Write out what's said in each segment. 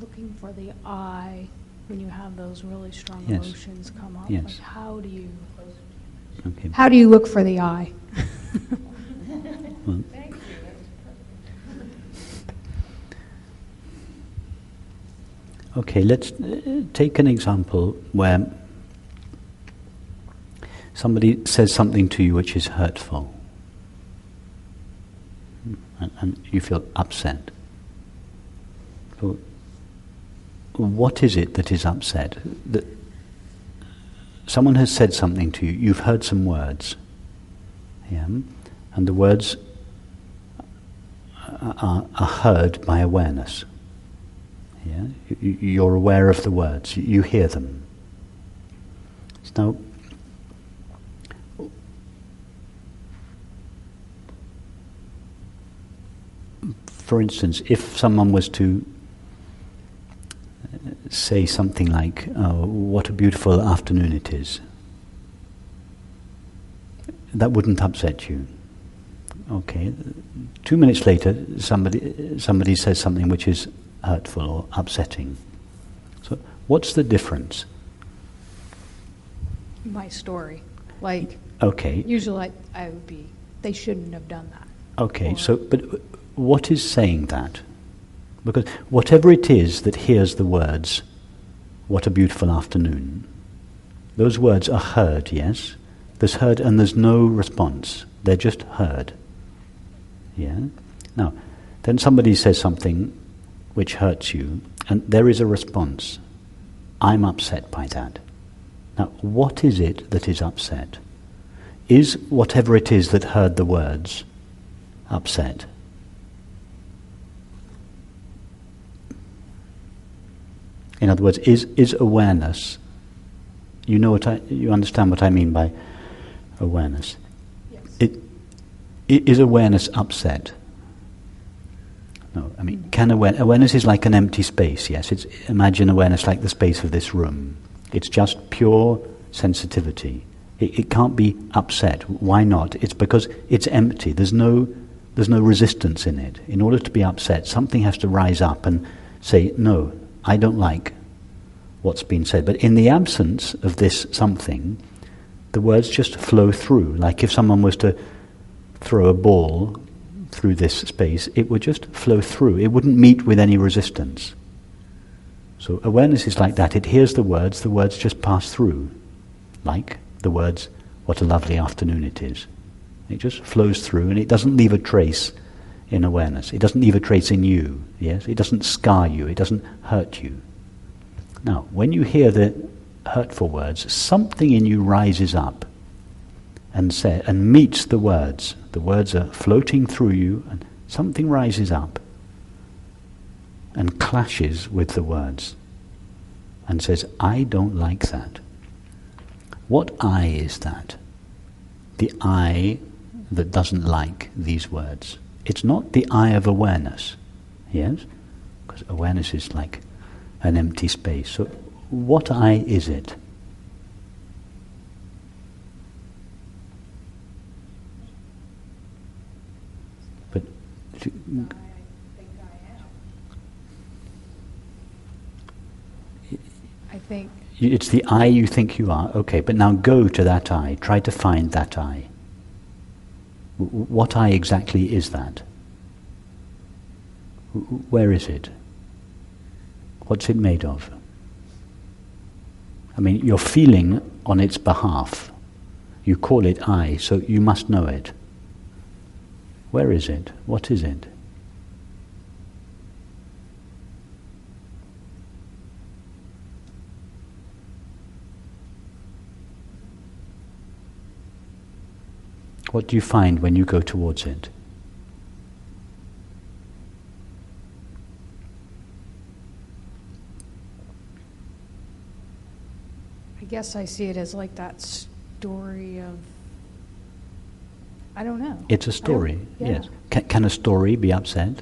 looking for the I when you have those really strong Yes. emotions come up. Yes. Like how do you look for the I? Well, okay, let's take an example where somebody says something to you which is hurtful, and you feel upset. So what is it that is upset? That someone has said something to you, you've heard some words, yeah, and the words are heard by awareness. Yeah, you're aware of the words, you hear them. Now, for instance, if someone was to say something like, "Oh, what a beautiful afternoon it is," that wouldn't upset you. Okay, 2 minutes later, somebody says something which is hurtful or upsetting. So, what's the difference? My story. Like, okay, usually I would be, they shouldn't have done that. Okay, but what is saying that? Because whatever it is that hears the words, "What a beautiful afternoon," those words are heard, yes? There's heard and there's no response. They're just heard. Yeah? Now, then somebody says something which hurts you, and there is a response. I'm upset by that. Now, what is it that is upset? Is whatever it is that heard the words upset? In other words, is awareness, you understand what I mean by awareness? Yes. Is awareness upset? No, I mean, awareness is like an empty space, yes? Imagine awareness like the space of this room. It's just pure sensitivity. It can't be upset. Why not? It's because it's empty. There's no resistance in it. In order to be upset, something has to rise up and say, no, I don't like what's been said. But in the absence of this something, the words just flow through. Like if someone was to throw a ball through this space, it would just flow through. It wouldn't meet with any resistance. So awareness is like that. It hears the words just pass through. Like the words, "What a lovely afternoon it is." It just flows through and it doesn't leave a trace in awareness. It doesn't leave a trace in you, yes? It doesn't scar you, it doesn't hurt you. Now, when you hear the hurtful words, something in you rises up and meets the words. The words are floating through you and something rises up and clashes with the words and says, I don't like that. What I is that? The I that doesn't like these words. It's not the I of awareness, yes? Because awareness is like an empty space. So what I is it? But I think it's the I you think you are. Okay, but now go to that I. Try to find that I. What I exactly is that? Where is it? What's it made of? I mean, you're feeling on its behalf. You call it I, so you must know it. Where is it? What is it? What do you find when you go towards it? I guess I see it as like that story of, I don't know. It's a story, yeah. yes. Can a story be upset?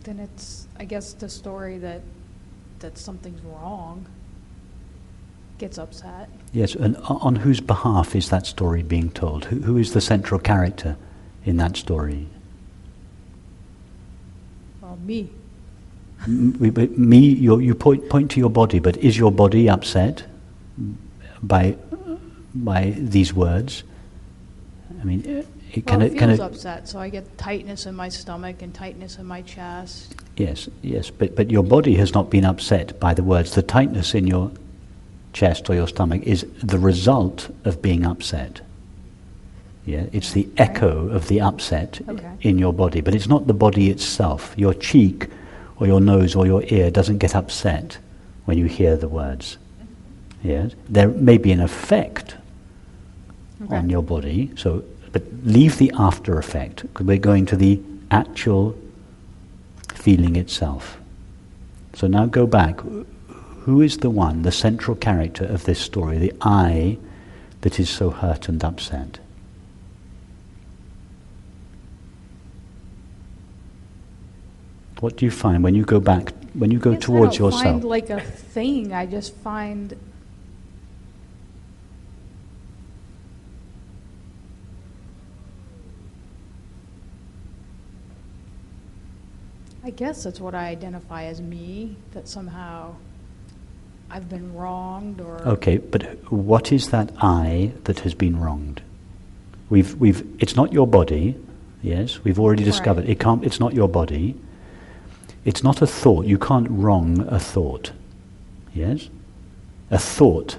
Then it's, I guess, the story that something's wrong gets upset. Yes, and on whose behalf is that story being told? Who is the central character in that story? Well, me. Me, you point to your body, but is your body upset by these words? I mean, It feels upset, so I get tightness in my stomach and tightness in my chest. Yes, but your body has not been upset by the words. The tightness in your chest or your stomach is the result of being upset. Yeah, it's the echo of the upset in your body, but it's not the body itself. Your cheek or your nose or your ear doesn't get upset when you hear the words. Yes, there may be an effect on your body, but leave the after effect, because we're going to the actual feeling itself. So now go back. Who is the one, the central character of this story, the I that is so hurt and upset? What do you find when you go back, when you go towards yourself? I don't find like a thing, I just find... I guess that's what I identify as me, that somehow I've been wronged or... Okay, but what is that I that has been wronged? It's not your body, yes, we've already discovered. It's not your body. It's not a thought. You can't wrong a thought. Yes? A thought.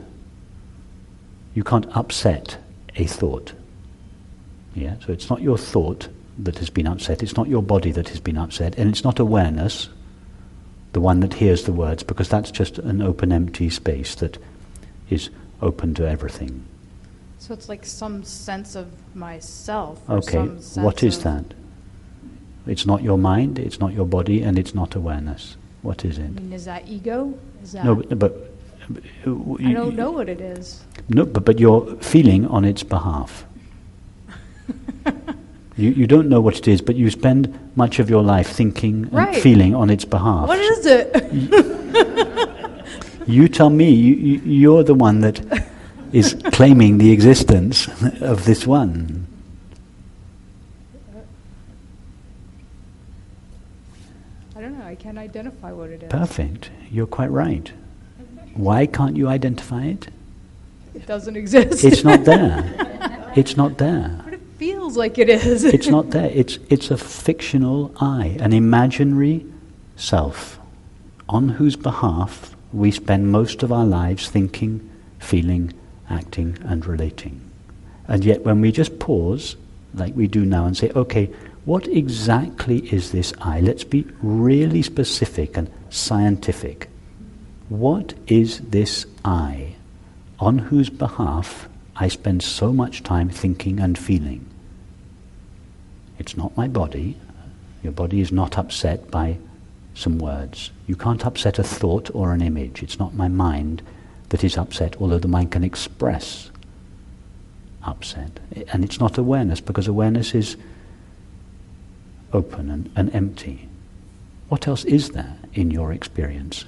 You can't upset a thought. Yeah? So it's not your thought that has been upset. It's not your body that has been upset. And it's not awareness, the one that hears the words, because that's just an open, empty space that is open to everything. So it's like some sense of myself. Okay, what is that? It's not your mind, it's not your body, and it's not awareness. What is it? I mean, is that ego? Is that... No, but I don't know what it is. No, but you're feeling on its behalf. You don't know what it is, but you spend much of your life thinking and feeling on its behalf. What is it? You tell me. You're the one that is claiming the existence of this one. I don't know. I can't identify what it is. Perfect. You're quite right. Why can't you identify it? It doesn't exist. It's not there. It's not there. But it feels like it is. It's not there. It's a fictional I, an imaginary self, on whose behalf we spend most of our lives thinking, feeling, acting and relating. And yet when we just pause, like we do now, and say, okay, what exactly is this I? Let's be really specific and scientific. What is this I on whose behalf I spend so much time thinking and feeling? It's not my body. Your body is not upset by some words. You can't upset a thought or an image. It's not my mind that is upset, although the mind can express upset. And it's not awareness, because awareness is open and empty. What else is there in your experience?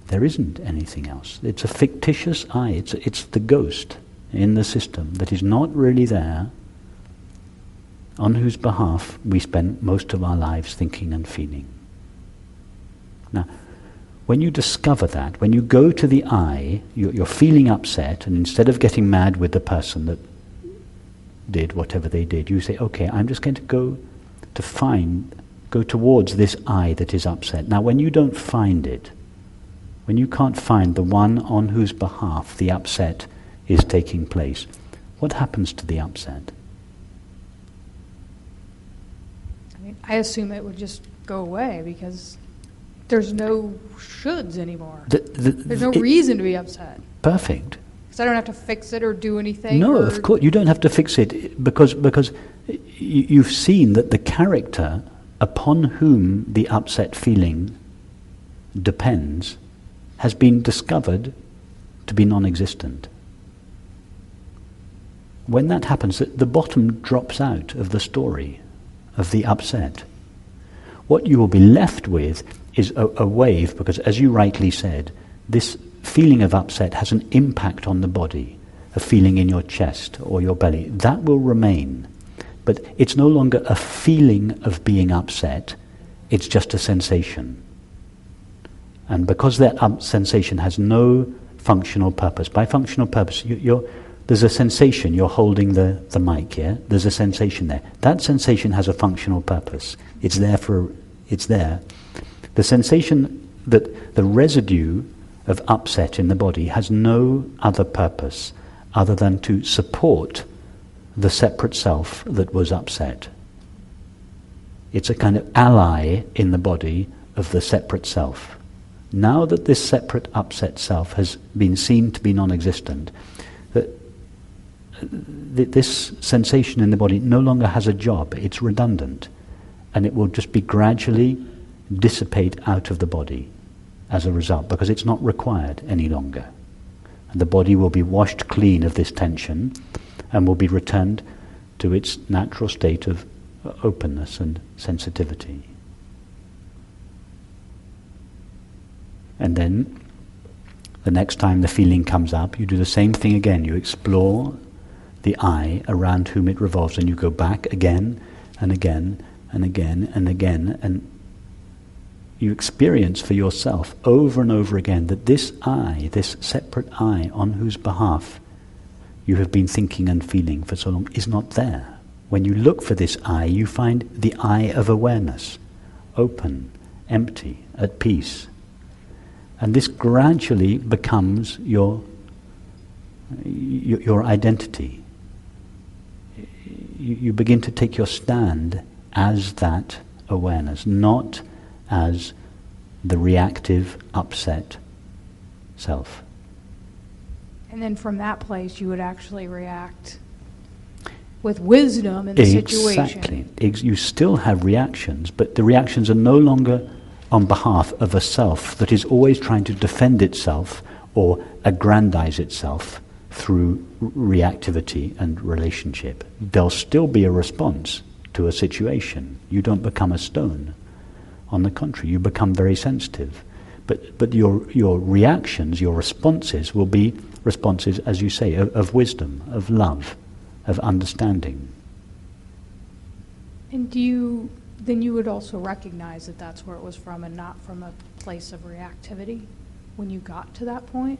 There isn't anything else. It's a fictitious I. It's the ghost in the system that is not really there, on whose behalf we spend most of our lives thinking and feeling. Now, when you discover that, when you go to the I, you're feeling upset, and instead of getting mad with the person that did whatever they did, you say, okay, I'm just going to go towards this I that is upset. Now, when you don't find it, when you can't find the one on whose behalf the upset is taking place, what happens to the upset? I assume it would just go away, because there's no shoulds anymore. There's no reason to be upset. Perfect. Because I don't have to fix it or do anything. No, of course, you don't have to fix it, because you've seen that the character upon whom the upset feeling depends has been discovered to be non-existent. When that happens, the bottom drops out of the story of the upset. What you will be left with is a wave, because as you rightly said, this feeling of upset has an impact on the body, a feeling in your chest or your belly. That will remain. But it's no longer a feeling of being upset, it's just a sensation. And because that sensation has no functional purpose, by functional purpose, there's a sensation, you're holding the mic, yeah? There's a sensation there. That sensation has a functional purpose. It's there. The sensation that the residue of upset in the body has no other purpose other than to support the separate self that was upset. It's a kind of ally in the body of the separate self. Now that this separate upset self has been seen to be non-existent, this sensation in the body no longer has a job, it's redundant, and it will just be gradually dissipate out of the body as a result, because it's not required any longer. And the body will be washed clean of this tension and will be returned to its natural state of openness and sensitivity. And then, the next time the feeling comes up, you do the same thing again. You explore the I around whom it revolves, and you go back again and again and again and again, and you experience for yourself over and over again that this I, this separate I on whose behalf you have been thinking and feeling for so long, is not there. When you look for this I, you find the I of awareness, open, empty, at peace. And this gradually becomes your identity. You begin to take your stand as that awareness, not as the reactive, upset self. And then from that place you would actually react with wisdom in the situation. Exactly. You still have reactions, but the reactions are no longer on behalf of a self that is always trying to defend itself or aggrandize itself through reactivity and relationship. There'll still be a response to a situation. You don't become a stone. On the contrary, you become very sensitive. But your reactions, your responses will be responses, as you say, of wisdom, of love, of understanding. And then you would also recognize that that's where it was from and not from a place of reactivity when you got to that point?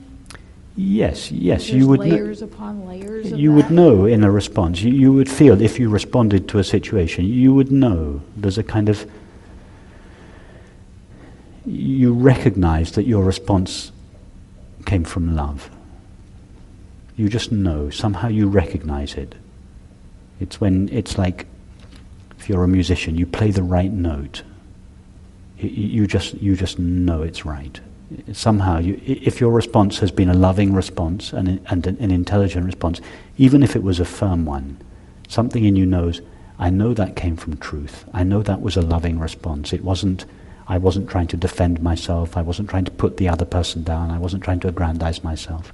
Yes, There's you would layers upon layers of you that. would know in a response. You would feel, if you responded to a situation, you would know. There's a kind of... You recognize that your response came from love. You just know. Somehow you recognize it. It's like, if you're a musician, you play the right note. You just know it's right. Somehow, if your response has been a loving response and an intelligent response, even if it was a firm one, something in you knows, I know that came from truth. I know that was a loving response. I wasn't trying to defend myself. I wasn't trying to put the other person down. I wasn't trying to aggrandize myself.